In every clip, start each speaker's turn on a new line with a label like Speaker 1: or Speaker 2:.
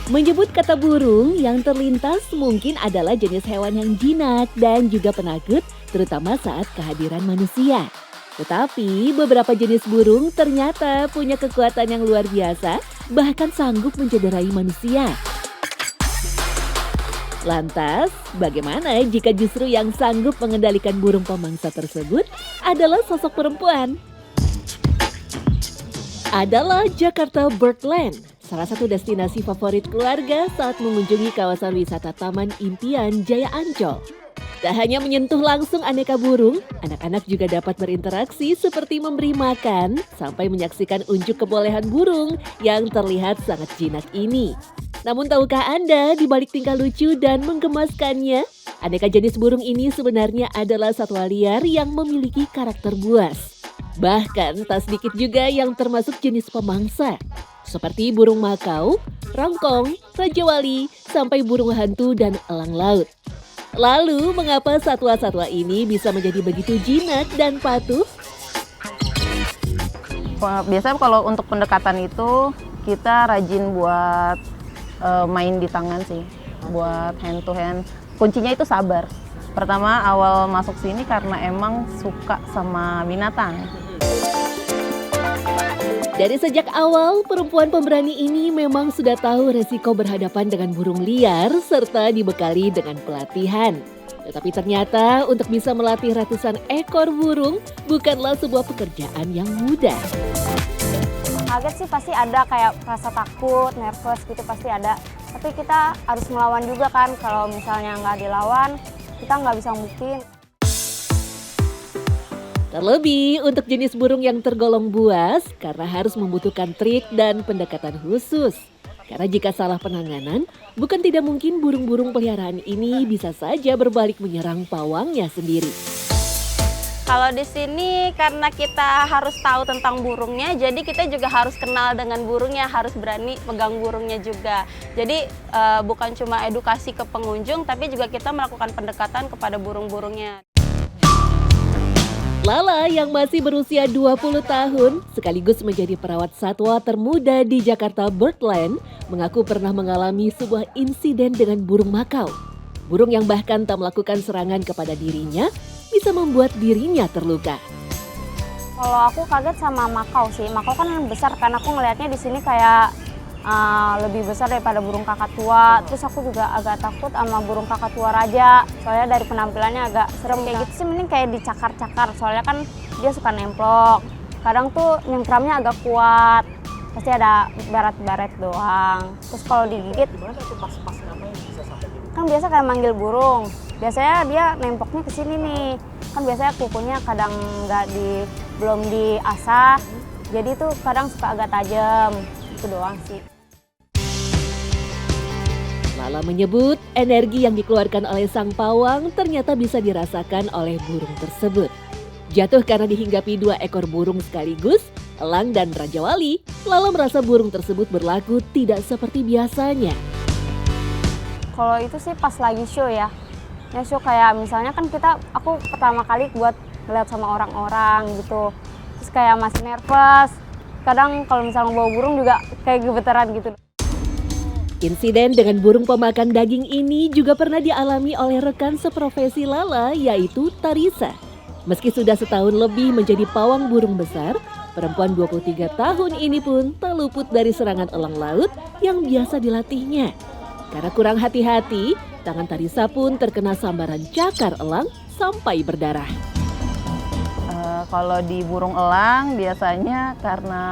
Speaker 1: Menyebut kata burung yang terlintas mungkin adalah jenis hewan yang jinak dan juga penakut, terutama saat kehadiran manusia. Tetapi beberapa jenis burung ternyata punya kekuatan yang luar biasa, bahkan sanggup mencederai manusia. Lantas, bagaimana jika justru yang sanggup mengendalikan burung pemangsa tersebut adalah sosok perempuan? Adalah Jakarta Birdland, salah satu destinasi favorit keluarga saat mengunjungi kawasan wisata Taman Impian Jaya Ancol. Tak hanya menyentuh langsung aneka burung, anak-anak juga dapat berinteraksi seperti memberi makan sampai menyaksikan unjuk kebolehan burung yang terlihat sangat jinak ini. Namun tahukah Anda di balik tingkah lucu dan menggemaskannya, aneka jenis burung ini sebenarnya adalah satwa liar yang memiliki karakter buas. Bahkan tak sedikit juga yang termasuk jenis pemangsa, seperti burung makau, rongkong, raja wali, sampai burung hantu dan elang laut. Lalu, mengapa satwa-satwa ini bisa menjadi begitu jinak dan patuh?
Speaker 2: Biasanya kalau untuk pendekatan itu kita rajin buat main di tangan sih, buat hand to hand. Kuncinya itu sabar. Pertama awal masuk sini karena emang suka sama binatang.
Speaker 1: Dari sejak awal, perempuan pemberani ini memang sudah tahu resiko berhadapan dengan burung liar serta dibekali dengan pelatihan. Tetapi ternyata untuk bisa melatih ratusan ekor burung bukanlah sebuah pekerjaan yang mudah.
Speaker 3: Kaget sih pasti ada, kayak rasa takut, nervous gitu pasti ada. Tapi kita harus melawan juga kan, kalau misalnya nggak dilawan, kita nggak bisa buktiin.
Speaker 1: Terlebih untuk jenis burung yang tergolong buas karena harus membutuhkan trik dan pendekatan khusus. Karena jika salah penanganan, bukan tidak mungkin burung-burung peliharaan ini bisa saja berbalik menyerang pawangnya sendiri.
Speaker 3: Kalau di sini karena kita harus tahu tentang burungnya, jadi kita juga harus kenal dengan burungnya, harus berani pegang burungnya juga. Jadi bukan cuma edukasi ke pengunjung, tapi juga kita melakukan pendekatan kepada burung-burungnya.
Speaker 1: Lala yang masih berusia 20 tahun, sekaligus menjadi perawat satwa termuda di Jakarta Birdland, mengaku pernah mengalami sebuah insiden dengan burung makau. Burung yang bahkan tak melakukan serangan kepada dirinya, bisa membuat dirinya terluka.
Speaker 3: Kalau aku kaget sama makau sih, makau kan besar kan, aku ngelihatnya di sini kayak lebih besar daripada burung kakatua. Terus aku juga agak takut sama burung kakatua raja, soalnya dari penampilannya agak serem kayak gitu sih. Mending kayak dicakar-cakar, soalnya kan dia suka nemplok. Kadang tuh nyengkramnya agak kuat, pasti ada baret-baret doang. Terus kalau digigit, kan biasa kayak manggil burung. Biasanya dia nempoknya ke sini nih. Kan biasanya kukunya kadang belum diasah, jadi tuh kadang suka agak tajam. Itu doang sih.
Speaker 1: Lala menyebut energi yang dikeluarkan oleh sang pawang ternyata bisa dirasakan oleh burung tersebut. Jatuh karena dihinggapi 2 ekor burung sekaligus, elang dan raja wali, Lala merasa burung tersebut berlaku tidak seperti biasanya.
Speaker 3: Kalau itu sih pas lagi show ya. Ya show kayak misalnya kan aku pertama kali buat ngeliat sama orang-orang gitu. Terus kayak masih nervous. Kadang kalau misalnya bawa burung juga kayak gemeteran gitu.
Speaker 1: Insiden dengan burung pemakan daging ini juga pernah dialami oleh rekan seprofesi Lala, yaitu Tarisa. Meski sudah setahun lebih menjadi pawang burung besar, perempuan 23 tahun ini pun tak luput dari serangan elang laut yang biasa dilatihnya. Karena kurang hati-hati, tangan Tarisa pun terkena sambaran cakar elang sampai berdarah.
Speaker 2: Kalau di burung elang biasanya karena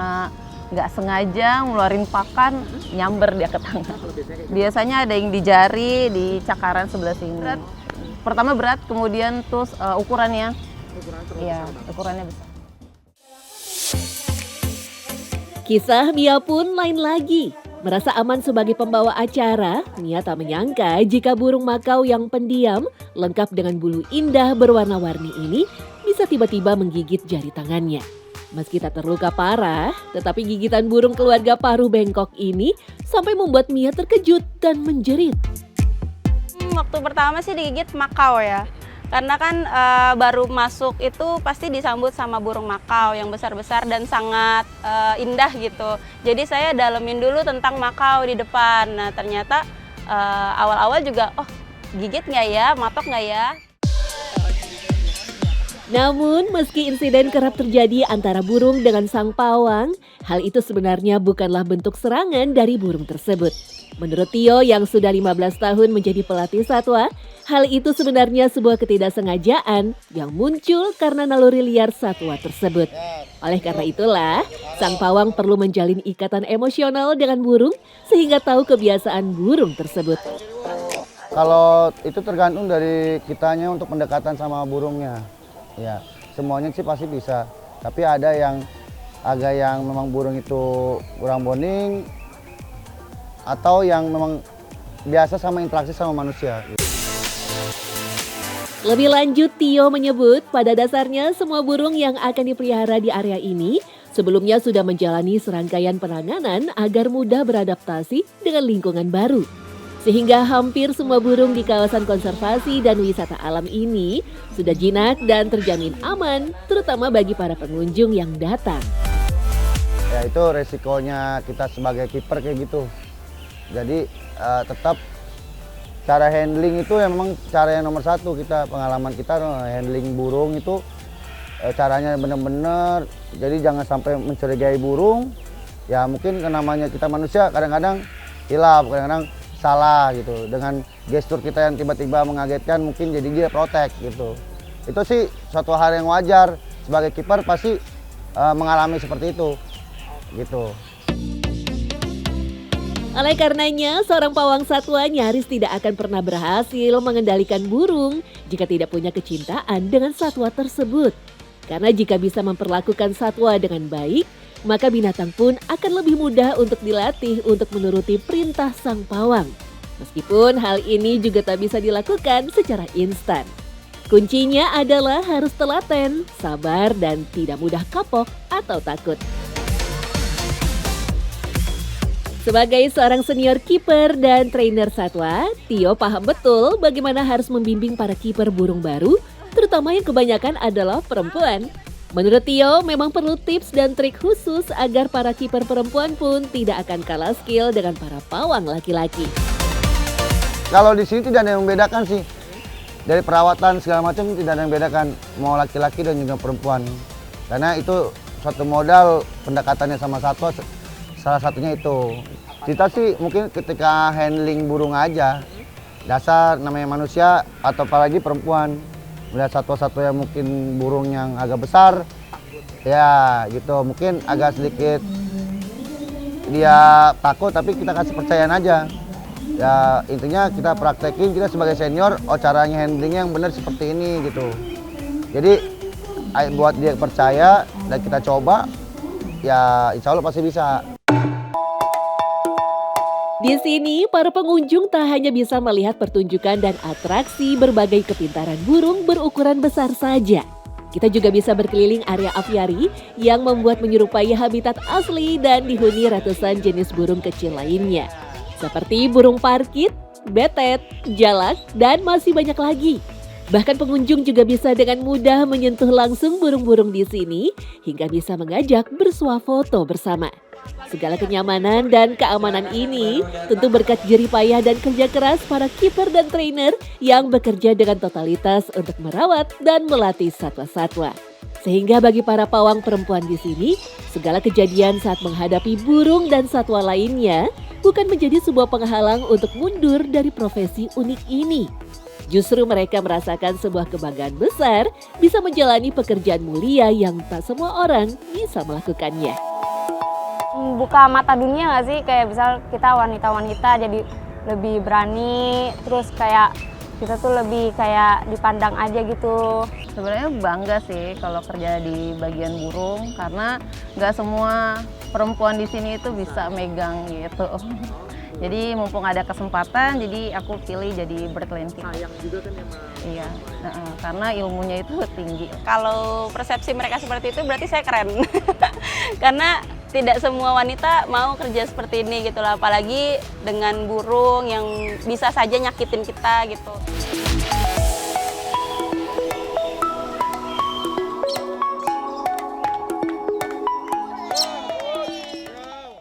Speaker 2: nggak sengaja ngeluarin pakan, nyamber dia ke tangan. Biasanya ada yang di jari, di cakaran sebelah sini. Pertama berat, kemudian terus ukurannya. Iya, ukurannya besar.
Speaker 1: Kisah Mia pun lain lagi. Merasa aman sebagai pembawa acara, Mia tak menyangka jika burung makau yang pendiam, lengkap dengan bulu indah berwarna-warni ini, bisa tiba-tiba menggigit jari tangannya. Meski tak terluka parah, tetapi gigitan burung keluarga paruh bengkok ini sampai membuat Mia terkejut dan menjerit.
Speaker 3: Waktu pertama sih digigit makau ya. Karena kan baru masuk itu pasti disambut sama burung makau yang besar-besar dan sangat indah gitu. Jadi saya dalemin dulu tentang makau di depan. Nah ternyata awal-awal juga, oh gigit nggak ya, matok nggak ya?
Speaker 1: Namun, meski insiden kerap terjadi antara burung dengan sang pawang, hal itu sebenarnya bukanlah bentuk serangan dari burung tersebut. Menurut Tio yang sudah 15 tahun menjadi pelatih satwa, hal itu sebenarnya sebuah ketidaksengajaan yang muncul karena naluri liar satwa tersebut. Oleh karena itulah, sang pawang perlu menjalin ikatan emosional dengan burung sehingga tahu kebiasaan burung tersebut.
Speaker 4: Kalau itu tergantung dari kitanya untuk pendekatan sama burungnya. Ya, semuanya sih pasti bisa. Tapi ada yang memang burung itu kurang bonding atau yang memang biasa sama interaksi sama manusia.
Speaker 1: Lebih lanjut, Tio menyebut pada dasarnya semua burung yang akan dipelihara di area ini sebelumnya sudah menjalani serangkaian penanganan agar mudah beradaptasi dengan lingkungan baru. Sehingga hampir semua burung di kawasan konservasi dan wisata alam ini sudah jinak dan terjamin aman, terutama bagi para pengunjung yang datang.
Speaker 4: Ya itu resikonya kita sebagai kiper kayak gitu. Jadi tetap cara handling itu yang memang cara yang nomor satu, pengalaman kita handling burung itu caranya benar-benar. Jadi jangan sampai mencurigai burung. Ya mungkin namanya kita manusia kadang-kadang hilaf, kadang-kadang salah gitu. Dengan gestur kita yang tiba-tiba mengagetkan mungkin jadi dia protek gitu. Itu sih suatu hal yang wajar, sebagai kiper pasti mengalami seperti itu gitu.
Speaker 1: Oleh karenanya, seorang pawang satwa nyaris tidak akan pernah berhasil mengendalikan burung jika tidak punya kecintaan dengan satwa tersebut. Karena jika bisa memperlakukan satwa dengan baik, maka binatang pun akan lebih mudah untuk dilatih untuk menuruti perintah sang pawang. Meskipun hal ini juga tak bisa dilakukan secara instan. Kuncinya adalah harus telaten, sabar, dan tidak mudah kapok atau takut. Sebagai seorang senior kiper dan trainer satwa, Tio paham betul bagaimana harus membimbing para kiper burung baru, terutama yang kebanyakan adalah perempuan. Menurut Tio, memang perlu tips dan trik khusus agar para kiper perempuan pun tidak akan kalah skill dengan para pawang laki-laki.
Speaker 4: Kalau di sini tidak ada yang membedakan sih. Dari perawatan segala macam tidak ada yang membedakan, mau laki-laki dan juga perempuan. Karena itu suatu modal pendekatannya sama satwa, salah satunya itu. Kita sih mungkin ketika handling burung aja, dasar namanya manusia atau apalagi perempuan. Melihat satwa-satwa yang mungkin burung yang agak besar, ya gitu, mungkin agak sedikit dia takut, tapi kita kasih percayaan aja. Ya intinya kita praktekin, kita sebagai senior, oh caranya handlingnya yang benar seperti ini gitu. Jadi buat dia percaya dan kita coba, ya insya Allah pasti bisa.
Speaker 1: Di sini, para pengunjung tak hanya bisa melihat pertunjukan dan atraksi berbagai kepintaran burung berukuran besar saja. Kita juga bisa berkeliling area aviari yang membuat menyerupai habitat asli dan dihuni ratusan jenis burung kecil lainnya. Seperti burung parkit, betet, jalak, dan masih banyak lagi. Bahkan pengunjung juga bisa dengan mudah menyentuh langsung burung-burung di sini hingga bisa mengajak bersuah foto bersama. Segala kenyamanan dan keamanan ini tentu berkat jerih payah dan kerja keras para kiper dan trainer yang bekerja dengan totalitas untuk merawat dan melatih satwa-satwa. Sehingga bagi para pawang perempuan di sini, segala kejadian saat menghadapi burung dan satwa lainnya bukan menjadi sebuah penghalang untuk mundur dari profesi unik ini. Justru mereka merasakan sebuah kebanggaan besar bisa menjalani pekerjaan mulia yang tak semua orang bisa melakukannya.
Speaker 3: Buka mata dunia nggak sih? Kayak misal kita wanita-wanita jadi lebih berani, terus kayak kita tuh lebih kayak dipandang aja gitu.
Speaker 2: Sebenarnya bangga sih kalau kerja di bagian burung, karena nggak semua perempuan di sini itu bisa megang gitu. Jadi mumpung ada kesempatan, jadi aku pilih jadi bird landing.
Speaker 5: Sayang juga kan emang.
Speaker 2: Iya, karena ilmunya itu tinggi.
Speaker 3: Kalau persepsi mereka seperti itu berarti saya keren. Karena tidak semua wanita mau kerja seperti ini gitu lah, apalagi dengan burung yang bisa saja nyakitin kita gitu.